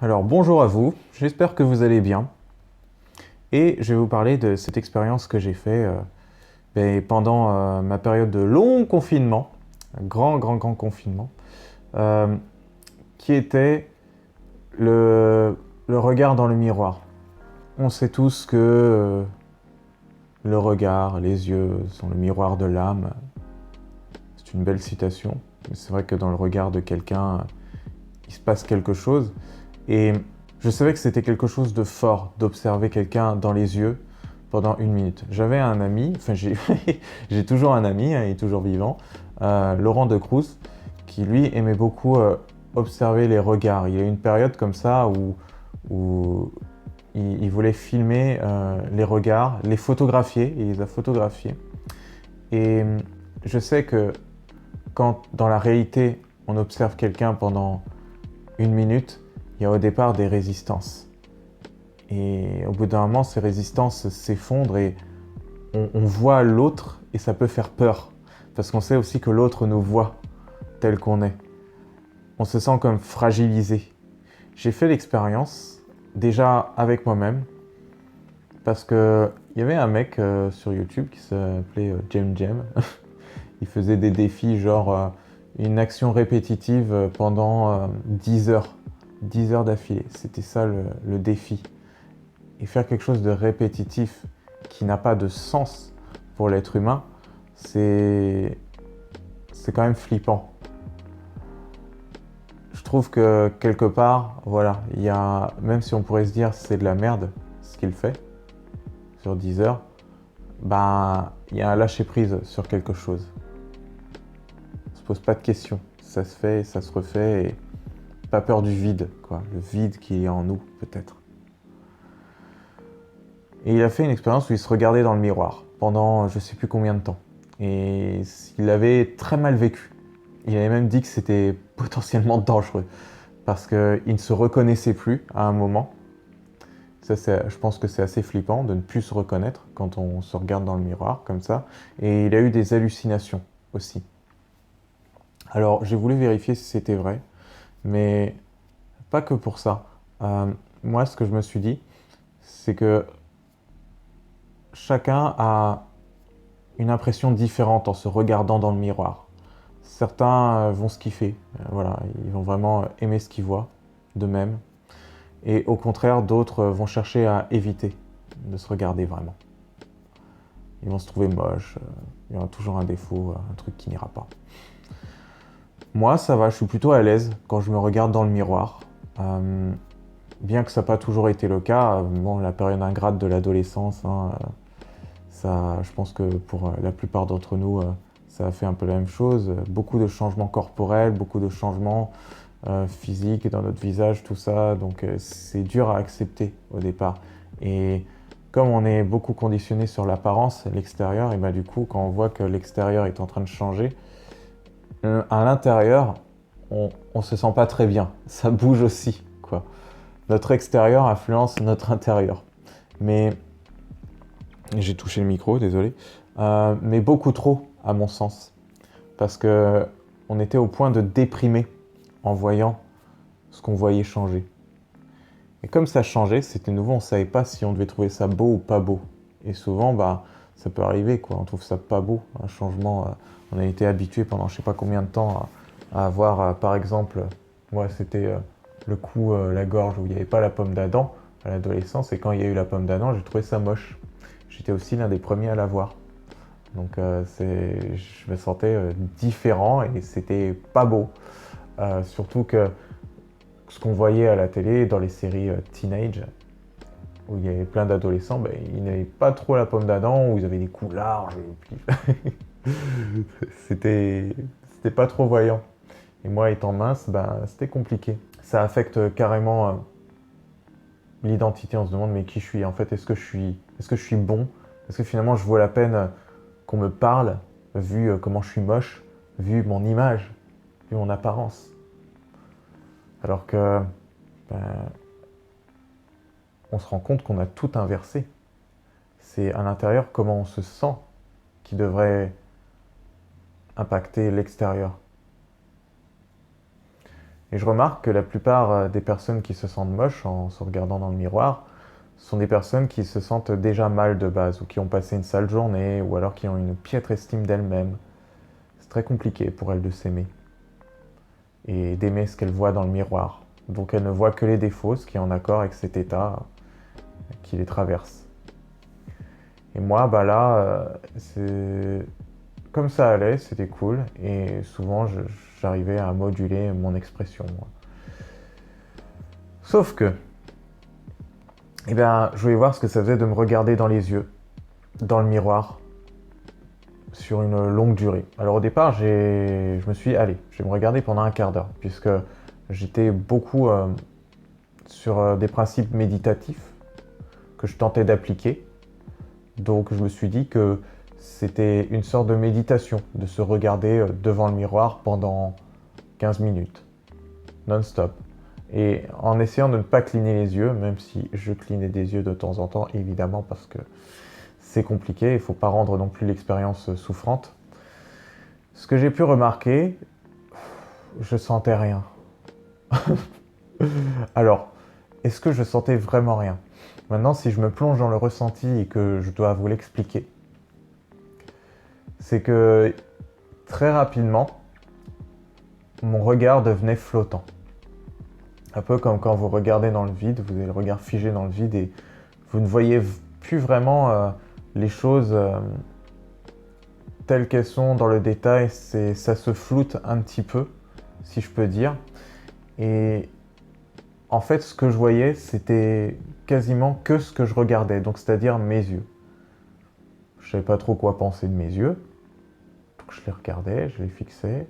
Alors bonjour à vous, j'espère que vous allez bien. Et je vais vous parler de cette expérience que j'ai fait pendant ma période de long confinement, un grand confinement, euh, qui était le regard dans le miroir. On sait tous que le regard, les yeux sont le miroir de l'âme. C'est une belle citation, mais c'est vrai que dans le regard de quelqu'un, il se passe quelque chose. Et je savais que c'était quelque chose de fort d'observer quelqu'un dans les yeux pendant une minute. J'avais un ami, enfin j'ai toujours un ami, hein, il est toujours vivant, Laurent de Cruz, qui lui aimait beaucoup observer les regards. Il y a eu une période comme ça où il voulait filmer les regards, les photographier, il les a photographiés. Et je sais que quand dans la réalité on observe quelqu'un pendant une minute, il y a au départ des résistances. Et au bout d'un moment, ces résistances s'effondrent et on voit l'autre et ça peut faire peur. Parce qu'on sait aussi que l'autre nous voit tel qu'on est. On se sent comme fragilisé. J'ai fait l'expérience, déjà avec moi-même, parce qu'il y avait un mec sur YouTube qui s'appelait Jem Jem. Il faisait des défis genre une action répétitive pendant 10 heures. 10 heures d'affilée. C'était ça le défi. Et faire quelque chose de répétitif qui n'a pas de sens pour l'être humain, c'est quand même flippant. Je trouve que quelque part, voilà, il y a, même si on pourrait se dire c'est de la merde ce qu'il fait sur 10 heures, ben il y a un lâcher prise sur quelque chose. On se pose pas de questions, ça se fait, ça se refait et pas peur du vide, quoi, le vide qui est en nous peut-être. Et il a fait une expérience où il se regardait dans le miroir pendant je sais plus combien de temps. Et il avait très mal vécu. Il avait même dit que c'était potentiellement dangereux parce qu'il ne se reconnaissait plus à un moment. Ça, je pense que c'est assez flippant de ne plus se reconnaître quand on se regarde dans le miroir comme ça. Et il a eu des hallucinations aussi. Alors j'ai voulu vérifier si c'était vrai, mais pas que pour ça. Moi, ce que je me suis dit, c'est que chacun a une impression différente en se regardant dans le miroir. Certains vont se kiffer, voilà, ils vont vraiment aimer ce qu'ils voient d'eux-mêmes. Et au contraire, d'autres vont chercher à éviter de se regarder vraiment. Ils vont se trouver moches, il y aura toujours un défaut, un truc qui n'ira pas. Moi, ça va, je suis plutôt à l'aise quand je me regarde dans le miroir. Bien que ça n'a pas toujours été le cas, bon, la période ingrate de l'adolescence, hein, ça, je pense que pour la plupart d'entre nous, ça a fait un peu la même chose. Beaucoup de changements corporels, beaucoup de changements physiques dans notre visage, tout ça. Donc c'est dur à accepter au départ. Et comme on est beaucoup conditionné sur l'apparence, l'extérieur, et ben du coup, quand on voit que l'extérieur est en train de changer, à l'intérieur, on se sent pas très bien. Ça bouge aussi, quoi. Notre extérieur influence notre intérieur. Mais j'ai touché le micro, désolé. Mais beaucoup trop, à mon sens. Parce que on était au point de déprimer en voyant ce qu'on voyait changer. Et comme ça changeait, c'était nouveau, on ne savait pas si on devait trouver ça beau ou pas beau. Et souvent, bah, ça peut arriver, quoi. On trouve ça pas beau, un changement. On a été habitué pendant je sais pas combien de temps à avoir, par exemple, moi c'était le cou, la gorge où il n'y avait pas la pomme d'Adam à l'adolescence. Et quand il y a eu la pomme d'Adam, j'ai trouvé ça moche. J'étais aussi l'un des premiers à l'avoir. Donc je me sentais différent et c'était pas beau. Surtout que ce qu'on voyait à la télé dans les séries teenage, où il y avait plein d'adolescents, ben, ils n'avaient pas trop la pomme d'Adam, où ils avaient des coups larges. c'était, c'était pas trop voyant. Et moi, étant mince, ben, c'était compliqué. Ça affecte carrément l'identité. On se demande mais qui je suis en fait. Est-ce que je suis bon? Est-ce que finalement je vaux la peine qu'on me parle, vu comment je suis moche, vu mon image, vu mon apparence? Alors que ben, on se rend compte qu'on a tout inversé. C'est à l'intérieur comment on se sent qui devrait impacter l'extérieur. Et je remarque que la plupart des personnes qui se sentent moches en se regardant dans le miroir sont des personnes qui se sentent déjà mal de base, ou qui ont passé une sale journée, ou alors qui ont une piètre estime d'elles-mêmes. C'est très compliqué pour elles de s'aimer et d'aimer ce qu'elles voient dans le miroir. Donc elles ne voient que les défauts, ce qui est en accord avec cet état qui les traverse. Et moi, bah là, c'est comme ça allait, c'était cool, et souvent j'arrivais à moduler mon expression. Moi. Sauf que, eh bien, je voulais voir ce que ça faisait de me regarder dans les yeux, dans le miroir, sur une longue durée. Alors au départ, je me suis dit, allez, je vais me regarder pendant un quart d'heure, puisque j'étais beaucoup sur des principes méditatifs que je tentais d'appliquer. Donc je me suis dit que c'était une sorte de méditation, de se regarder devant le miroir pendant 15 minutes, non-stop. Et en essayant de ne pas cligner les yeux, même si je clignais des yeux de temps en temps, évidemment, parce que c'est compliqué, il ne faut pas rendre non plus l'expérience souffrante. Ce que j'ai pu remarquer, je sentais rien. Alors, est-ce que je sentais vraiment rien? Maintenant, si je me plonge dans le ressenti et que je dois vous l'expliquer, c'est que très rapidement, mon regard devenait flottant. Un peu comme quand vous regardez dans le vide, vous avez le regard figé dans le vide et vous ne voyez plus vraiment les choses telles qu'elles sont dans le détail. Ça se floute un petit peu, si je peux dire. Et en fait, ce que je voyais, c'était quasiment que ce que je regardais, donc c'est-à-dire mes yeux. Je ne savais pas trop quoi penser de mes yeux, donc je les regardais, je les fixais,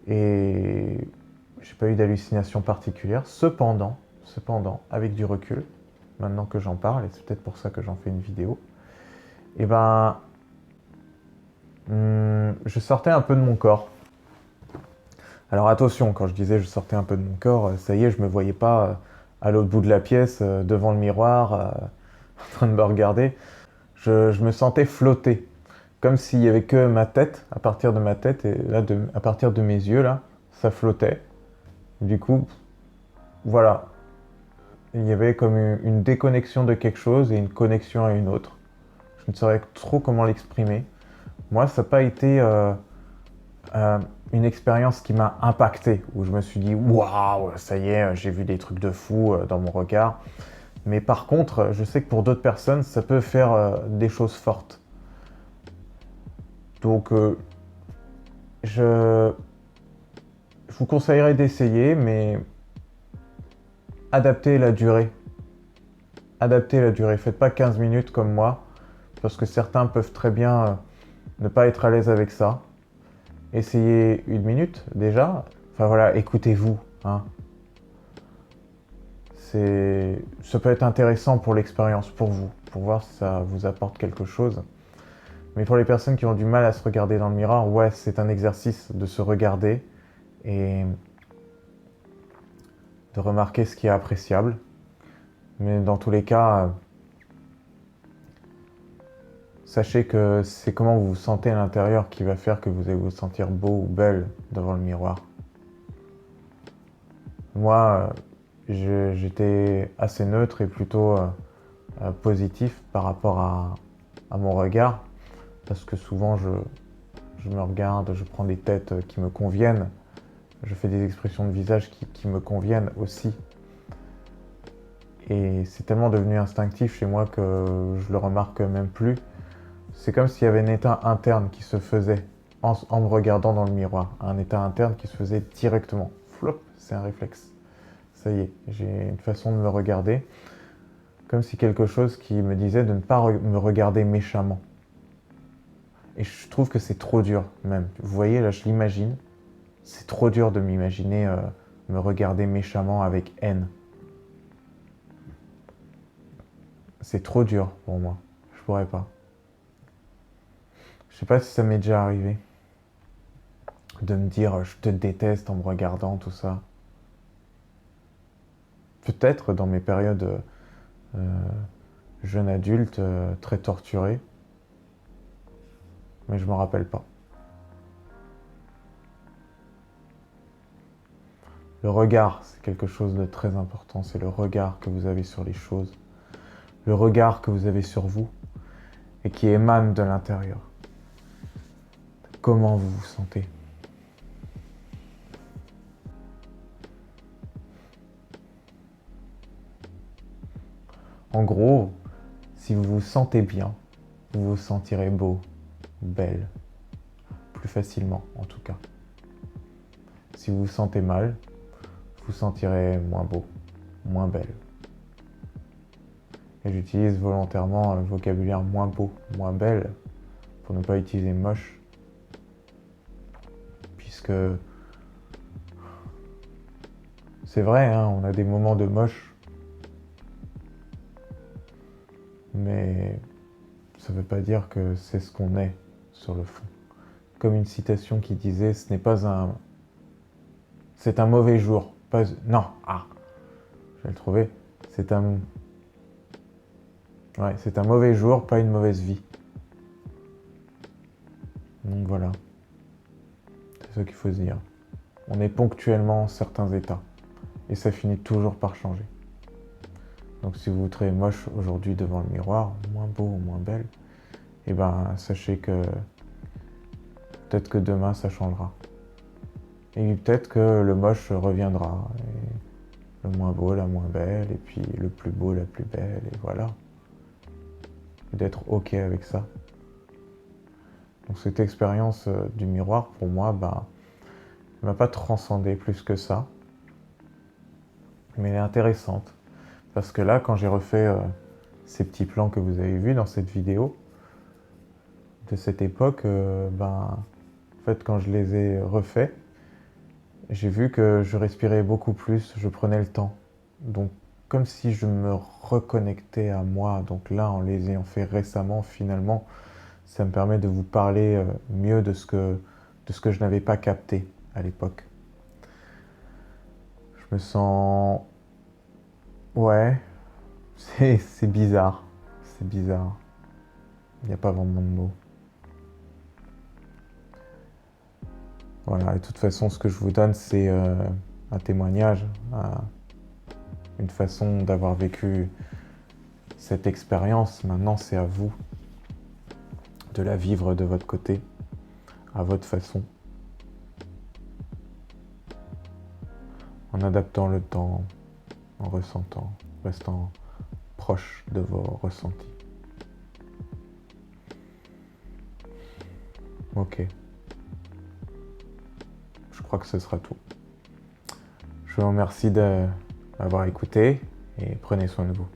et j'ai pas eu d'hallucination particulière. Cependant, avec du recul, maintenant que j'en parle, et c'est peut-être pour ça que j'en fais une vidéo, et ben, je sortais un peu de mon corps. Alors attention, quand je disais je sortais un peu de mon corps, ça y est, je me voyais pas à l'autre bout de la pièce, devant le miroir, en train de me regarder. Je me sentais flotter, comme s'il y avait que ma tête, à partir de ma tête, et là, à partir de mes yeux, là, ça flottait. Du coup, voilà, il y avait comme une déconnexion de quelque chose et une connexion à une autre. Je ne saurais trop comment l'exprimer. Moi, ça n'a pas été une expérience qui m'a impacté, où je me suis dit waouh, ça y est, j'ai vu des trucs de fou dans mon regard. Mais par contre, je sais que pour d'autres personnes, ça peut faire des choses fortes. Donc, je vous conseillerais d'essayer, mais adaptez la durée. Adaptez la durée. Faites pas 15 minutes comme moi, parce que certains peuvent très bien ne pas être à l'aise avec ça. Essayez 1 minute déjà. Enfin voilà, écoutez-vous. Hein. Ça peut être intéressant pour l'expérience, pour vous, pour voir si ça vous apporte quelque chose. Mais pour les personnes qui ont du mal à se regarder dans le miroir, ouais, c'est un exercice de se regarder et de remarquer ce qui est appréciable. Mais dans tous les cas, sachez que c'est comment vous vous sentez à l'intérieur qui va faire que vous allez vous sentir beau ou belle devant le miroir. Moi, j'étais assez neutre et plutôt positif par rapport à mon regard, parce que souvent je me regarde, je prends des têtes qui me conviennent, je fais des expressions de visage qui me conviennent aussi. Et c'est tellement devenu instinctif chez moi que je le remarque même plus. C'est comme s'il y avait un état interne qui se faisait en me regardant dans le miroir. Un état interne qui se faisait directement. Flop, c'est un réflexe. Ça y est, j'ai une façon de me regarder. Comme si quelque chose qui me disait de ne pas me regarder méchamment. Et je trouve que c'est trop dur même. Vous voyez, là je l'imagine. C'est trop dur de m'imaginer me regarder méchamment avec haine. C'est trop dur pour moi. Je pourrais pas. Je sais pas si ça m'est déjà arrivé de me dire je te déteste en me regardant, tout ça. Peut-être dans mes périodes jeune adulte, très torturé, mais je m'en rappelle pas. Le regard, c'est quelque chose de très important. C'est le regard que vous avez sur les choses, le regard que vous avez sur vous et qui émane de l'intérieur. Comment vous vous sentez? En gros, si vous vous sentez bien, vous vous sentirez beau, belle, plus facilement en tout cas. Si vous vous sentez mal, vous vous sentirez moins beau, moins belle. Et j'utilise volontairement le vocabulaire moins beau, moins belle, pour ne pas utiliser moche, puisque c'est vrai, hein, on a des moments de moche, mais ça ne veut pas dire que c'est ce qu'on est sur le fond. Comme une citation qui disait, ce n'est pas un... C'est un mauvais jour, pas... Non, je vais le trouver. C'est un... Ouais, c'est un mauvais jour, pas une mauvaise vie. Donc voilà, c'est ce qu'il faut se dire. On est ponctuellement en certains états, et ça finit toujours par changer. Donc si vous vous trouvez moche aujourd'hui devant le miroir, moins beau ou moins belle, eh ben sachez que peut-être que demain ça changera. Et peut-être que le moche reviendra. Et le moins beau, la moins belle, et puis le plus beau, la plus belle, et voilà. Et d'être OK avec ça. Donc cette expérience du miroir, pour moi, elle m'a pas transcendé plus que ça. Mais elle est intéressante. Parce que là, quand j'ai refait ces petits plans que vous avez vus dans cette vidéo, de cette époque, en fait, quand je les ai refaits, j'ai vu que je respirais beaucoup plus, je prenais le temps. Donc, comme si je me reconnectais à moi. Donc là, en les ayant fait récemment, finalement, ça me permet de vous parler mieux de ce que je n'avais pas capté à l'époque. Je me sens... Ouais, c'est bizarre. C'est bizarre. Il n'y a pas vraiment de mots. Voilà, et de toute façon, ce que je vous donne, c'est un témoignage, une façon d'avoir vécu cette expérience. Maintenant, c'est à vous de la vivre de votre côté, à votre façon, en adaptant le temps, en ressentant, restant proche de vos ressentis. Ok. Je crois que ce sera tout. Je vous remercie d'avoir écouté et prenez soin de vous.